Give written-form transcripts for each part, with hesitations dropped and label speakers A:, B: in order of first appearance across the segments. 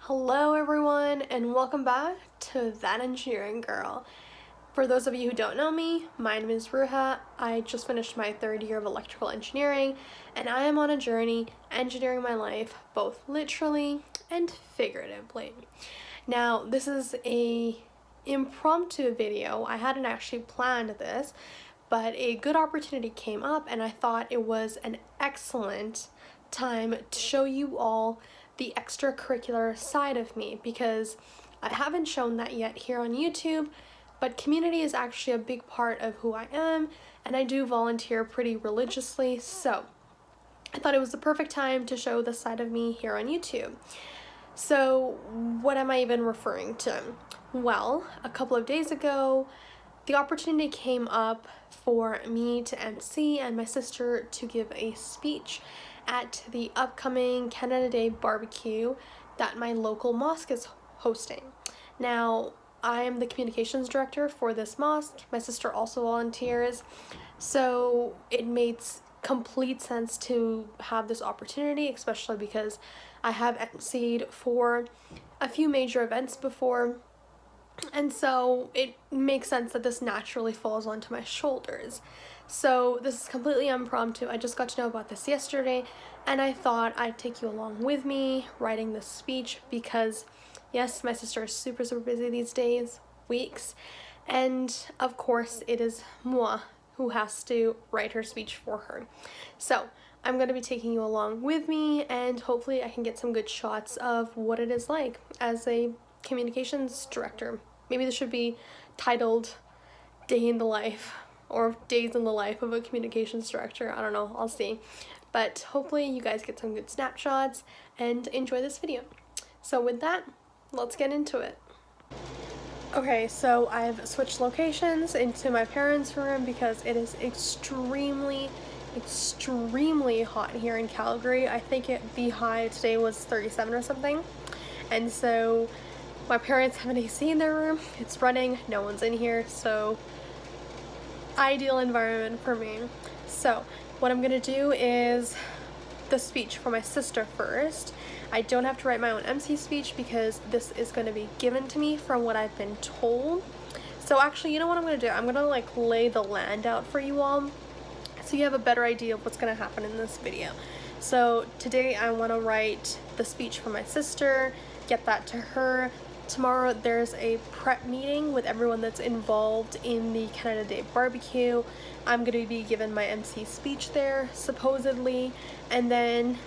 A: Hello everyone and welcome back to That Engineering Girl. For those of you who don't know me, my name is Ruha. I just finished my third year of electrical engineering and I am on a journey engineering my life both literally and figuratively. Now this is a impromptu video. I hadn't actually planned this, but a good opportunity came up and I thought it was an excellent time to show you all the extracurricular side of me, because I haven't shown that yet here on YouTube, but community is actually a big part of who I am and I do volunteer pretty religiously, so I thought it was the perfect time to show this side of me here on YouTube. So what am I even referring to? Well, a couple of days ago the opportunity came up for me to MC and my sister to give a speech at the upcoming Canada Day barbecue that my local mosque is hosting. Now, I am the communications director for this mosque. My sister also volunteers, so it made complete sense to have this opportunity, especially because I have MC'd for a few major events before, and so it makes sense that this naturally falls onto my shoulders. So this is completely impromptu. I just got to know about this yesterday and I thought I'd take you along with me writing this speech because yes, my sister is super busy these days, weeks, and of course it is moi who has to write her speech for her. So I'm going to be taking you along with me and hopefully I can get some good shots of what it is like as a communications director. Maybe this should be titled Day in the Life or Days in the Life of a Communications Director. I don't know, I'll see. But hopefully you guys get some good snapshots and enjoy this video. So with that, let's get into it. Okay, so I've switched locations into my parents' room because it is extremely hot here in Calgary. I think the high today was 37 or something. And so my parents have an AC in their room. It's running, no one's in here, so ideal environment for me. So what I'm gonna do is the speech for my sister first. I don't have to write my own MC speech because this is going to be given to me from what I've been told. So actually, you know what I'm going to do? I'm going to like lay the land out for you all so you have a better idea of what's going to happen in this video. So today I want to write the speech for my sister, get that to her. Tomorrow there's a prep meeting with everyone that's involved in the Canada Day barbecue. I'm going to be given my MC speech there, supposedly, and then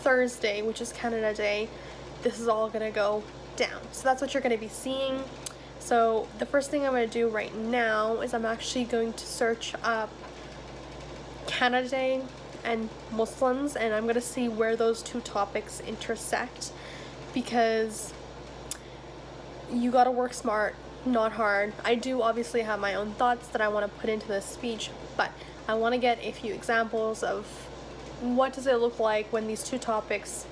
A: Thursday, which is Canada Day, this is all going to go down. So that's what you're going to be seeing. So the first thing I'm going to do right now is I'm actually going to search up Canada Day and Muslims, and I'm going to see where those two topics intersect, because you gotta work smart, not hard. I do obviously have my own thoughts that I want to put into this speech, but I want to get a few examples of what does it look like when these two topics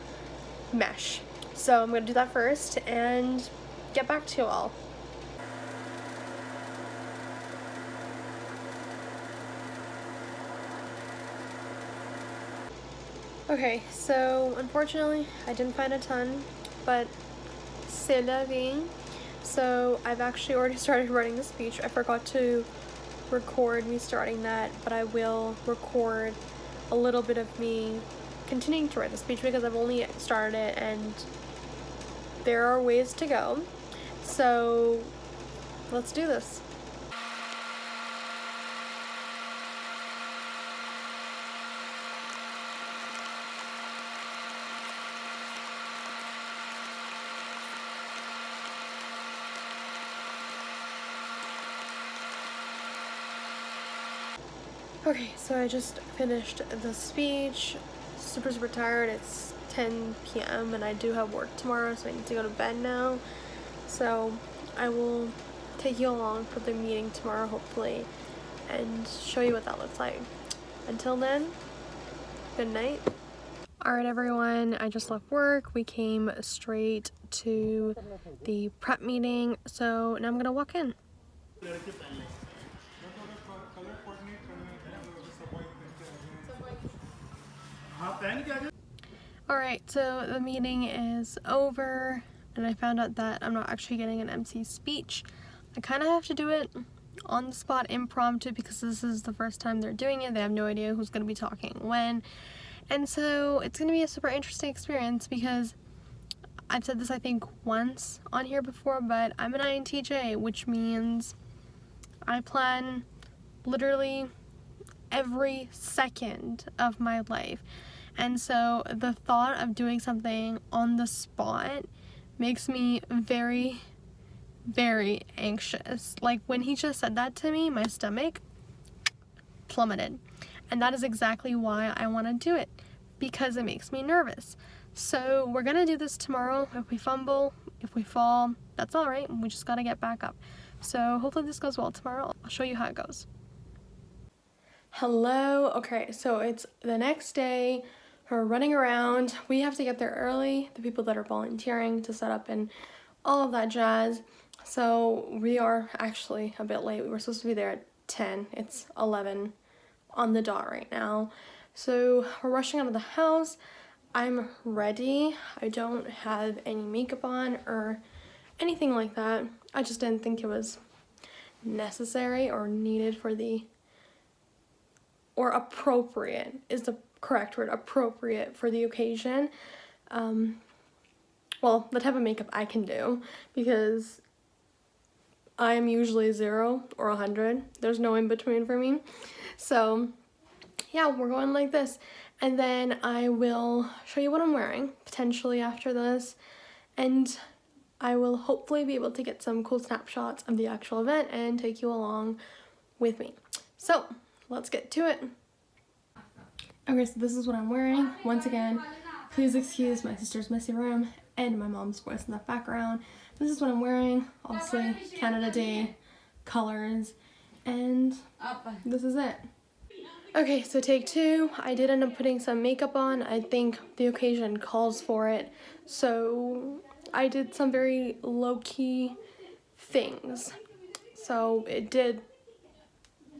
A: mesh. So I'm going to do that first and get back to you all. Okay, so unfortunately I didn't find a ton, but c'est la vie. So I've actually already started writing the speech. I forgot to record me starting that, but I will record a little bit of me continuing to write the speech because I've only started it and there are ways to go. So let's do this. Okay, so I just finished the speech, super tired. It's 10 p.m. and I do have work tomorrow, so I need to go to bed now. So I will take you along for the meeting tomorrow, hopefully, and show you what that looks like. Until then, good night. Alright everyone, I just left work. We came straight to the prep meeting, so now I'm gonna walk in. Alright, so the meeting is over, and I found out that I'm not actually getting an MC speech. I kind of have to do it on the spot, impromptu, because this is the first time they're doing it. They have no idea who's going to be talking when, and so it's going to be a super interesting experience because I've said this I think once on here before, but I'm an INTJ, which means I plan literally every second of my life. And so the thought of doing something on the spot makes me very, very anxious. Like when he just said that to me, my stomach plummeted. And that is exactly why I want to do it, because it makes me nervous. So we're gonna do this tomorrow. If we fumble, if we fall, that's all right. We just gotta get back up. So hopefully this goes well tomorrow. I'll show you how it goes. Hello. Okay, so it's the next day. We're running around. We have to get there early, the people that are volunteering to set up and all of that jazz. So we are actually a bit late. We were supposed to be there at 10. It's 11 on the dot right now. So we're rushing out of the house. I'm ready. I don't have any makeup on or anything like that. I just didn't think it was necessary or needed for the, or appropriate is the correct word, appropriate for the occasion. Well, the type of makeup I can do, because I am usually 0 or 100. There's no in between for me. So yeah, we're going like this. And then I will show you what I'm wearing, potentially after this. And I will hopefully be able to get some cool snapshots of the actual event and take you along with me. So let's get to it. Okay, so this is what I'm wearing. Once again, please excuse my sister's messy room and my mom's voice in the background. This is what I'm wearing. Obviously, Canada Day colors, and this is it. Okay, so take 2. I did end up putting some makeup on. I think the occasion calls for it. So I did some very low-key things. So it did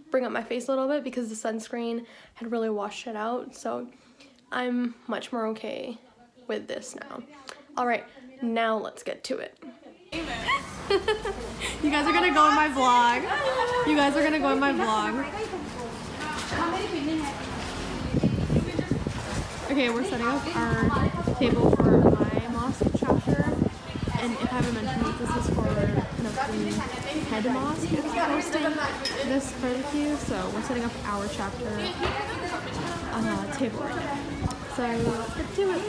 A: bring up my face a little bit because the sunscreen had really washed it out. So I'm much more okay with this now. All right, now let's get to it. You guys are gonna go in my vlog. You guys are gonna go in my vlog. Okay, we're setting up our table for my mosque chapter, and if I haven't mentioned it, this is for kind of the head mosque is hosting this barbecue, so we're setting up our chapter table right now. So let's do it.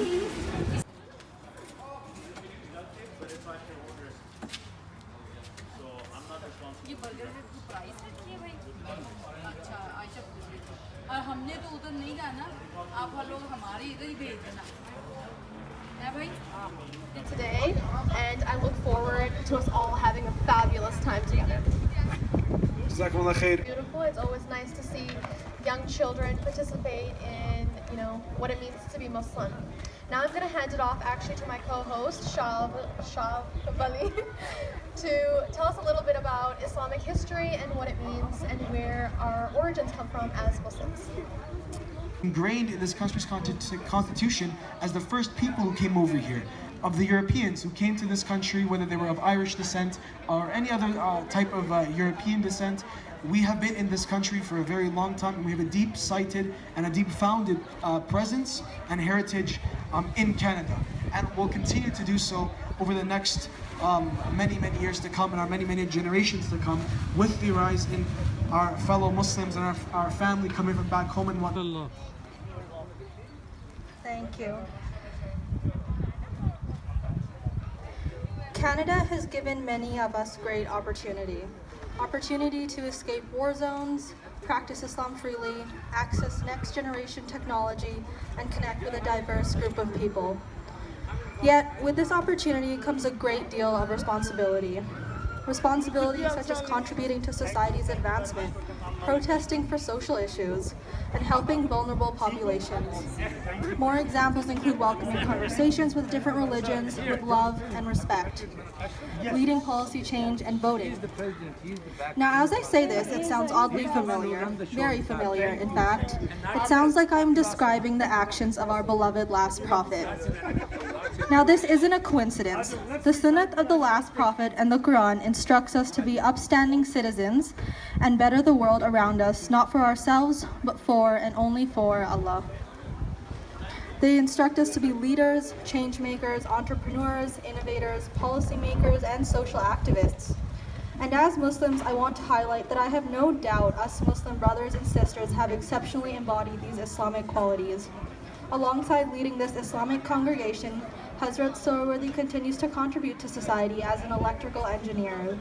B: हमने तो उधर नहीं जाना आप लोग हमारे इधर ही भेज देना है भाई
A: Today, and I look forward to us all having a fabulous time together. Beautiful. It's always nice to see young children participate in, what it means to be Muslim. Now I'm going to hand it off actually to my co-host, Shav Bali, to tell us a little bit about Islamic history and what it means and where our origins come from as Muslims.
C: Ingrained in this country's constitution as the first people who came over here, of the Europeans who came to this country, whether they were of Irish descent or any other type of European descent. We have been in this country for a very long time, and we have a deep-sighted and a deep-founded presence and heritage in Canada, and we'll continue to do so over the next many years to come, and our many generations to come, with the rise in our fellow Muslims and our family coming from back home and whatnot.
D: Thank you. Canada has given many of us great opportunity to escape war zones, practice Islam freely, access next generation technology, and connect with a diverse group of people. Yet, with this opportunity comes a great deal of responsibility. Responsibilities such as contributing to society's advancement, protesting for social issues, and helping vulnerable populations. More examples include welcoming conversations with different religions with love and respect, leading policy change, and voting. Now, as I say this, it sounds oddly familiar, very familiar, in fact. It sounds like I'm describing the actions of our beloved last prophet. Now, this isn't a coincidence. The Sunnah of the last prophet and the Quran instructs us to be upstanding citizens and better the world around us, not for ourselves, but for and only for Allah. They instruct us to be leaders, change makers, entrepreneurs, innovators, policymakers, and social activists. And as Muslims, I want to highlight that I have no doubt us Muslim brothers and sisters have exceptionally embodied these Islamic qualities. Alongside leading this Islamic congregation, Hazrat Sohrawardi continues to contribute to society as an electrical engineer.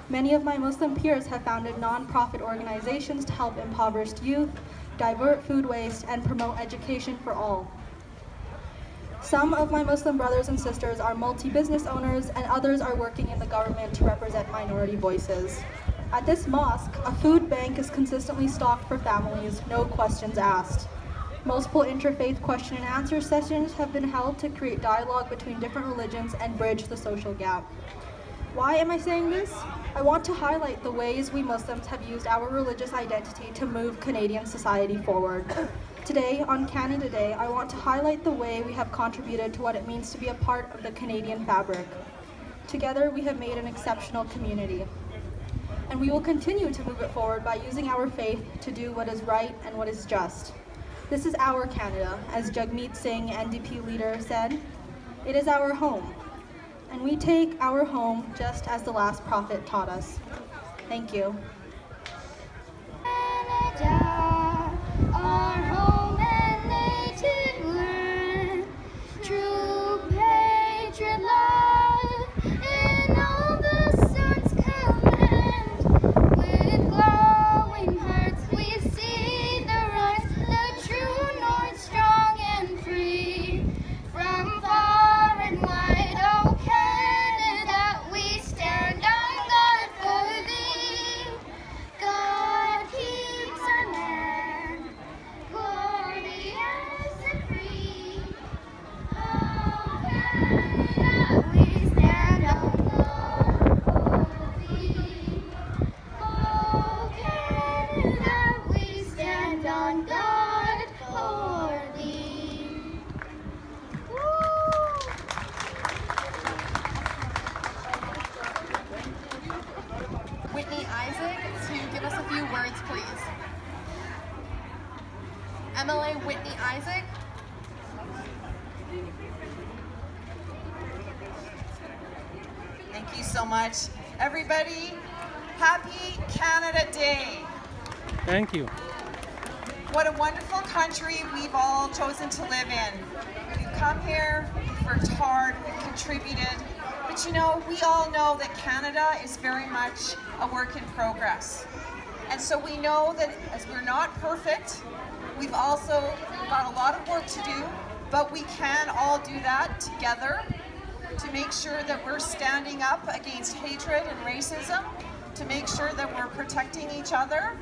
D: Many of my Muslim peers have founded non-profit organizations to help impoverished youth, divert food waste, and promote education for all. Some of my Muslim brothers and sisters are multi-business owners, and others are working in the government to represent minority voices. At this mosque, a food bank is consistently stocked for families, no questions asked. Multiple interfaith question and answer sessions have been held to create dialogue between different religions and bridge the social gap. Why am I saying this? I want to highlight the ways we Muslims have used our religious identity to move Canadian society forward. Today, on Canada Day, I want to highlight the way we have contributed to what it means to be a part of the Canadian fabric. Together, we have made an exceptional community. And we will continue to move it forward by using our faith to do what is right and what is just. This is our Canada, as Jagmeet Singh, NDP leader, said. It is our home. And we take our home just as the last prophet taught us. Thank you.
E: Canada, our home and native land, true patriot love in all the sun's command. With glowing hearts we see the rise, the true north strong and free. From far and wide, oh Canada, we stand on guard for thee. God keeps our land, glorious and free. Oh Canada, we stand on guard for thee. Oh Canada, we stand on guard for thee.
A: Whitney Isaac to give us a few words, please. MLA Whitney Isaac.
F: Thank you so much. Everybody, happy Canada Day.
G: Thank you.
F: What a wonderful country we've all chosen to live in. We've come here, we've worked hard, we've contributed. But you know, we all know that Canada is very much a work in progress. And so we know that as we're not perfect, we've got a lot of work to do, but we can all do that together to make sure that we're standing up against hatred and racism, to make sure that we're protecting each other,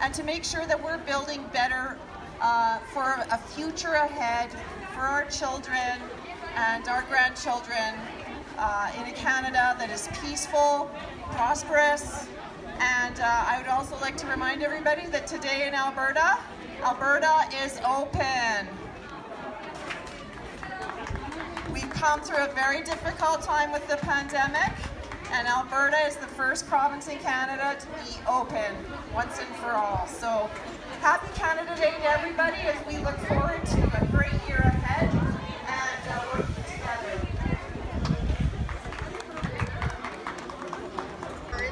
F: and to make sure that we're building better for a future ahead for our children and our grandchildren in a Canada that is peaceful, prosperous, and I would also like to remind everybody that today in Alberta is open. We've come through a very difficult time with the pandemic, and Alberta is the first province in Canada to be open once and for all. So happy Canada Day to everybody as we look forward to a great year ahead and working together.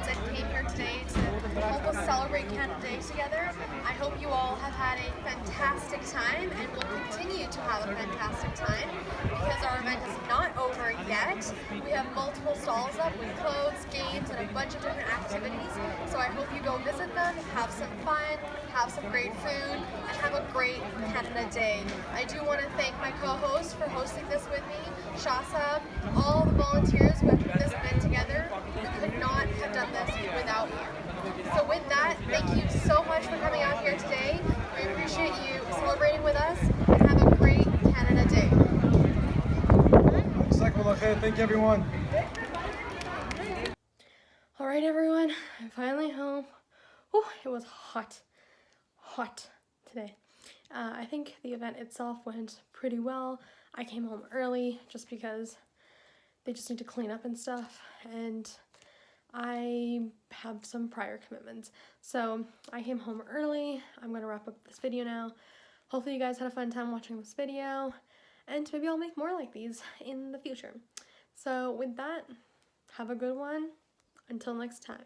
A: And came here today to help us celebrate Canada Day together. I hope you all have had a fantastic time and will continue to have a fantastic time because our event is not over yet. We have multiple stalls up with clothes, games, and a bunch of different activities. So I hope you go visit them, have some fun, have some great food, and have a great Canada Day. I do want to thank my co-host for hosting this with me, Shasa, all the volunteers who have put this event together. We could not have done this without you. So with that, thank you so much for
C: Okay, thank you everyone.
A: All right, everyone, I'm finally home. Oh, it was hot today. I think the event itself went pretty well. I came home early just because they just need to clean up and stuff, and I have some prior commitments. So I came home early. I'm gonna wrap up this video now. Hopefully you guys had a fun time watching this video, and maybe I'll make more like these in the future. So with that, have a good one. Until next time.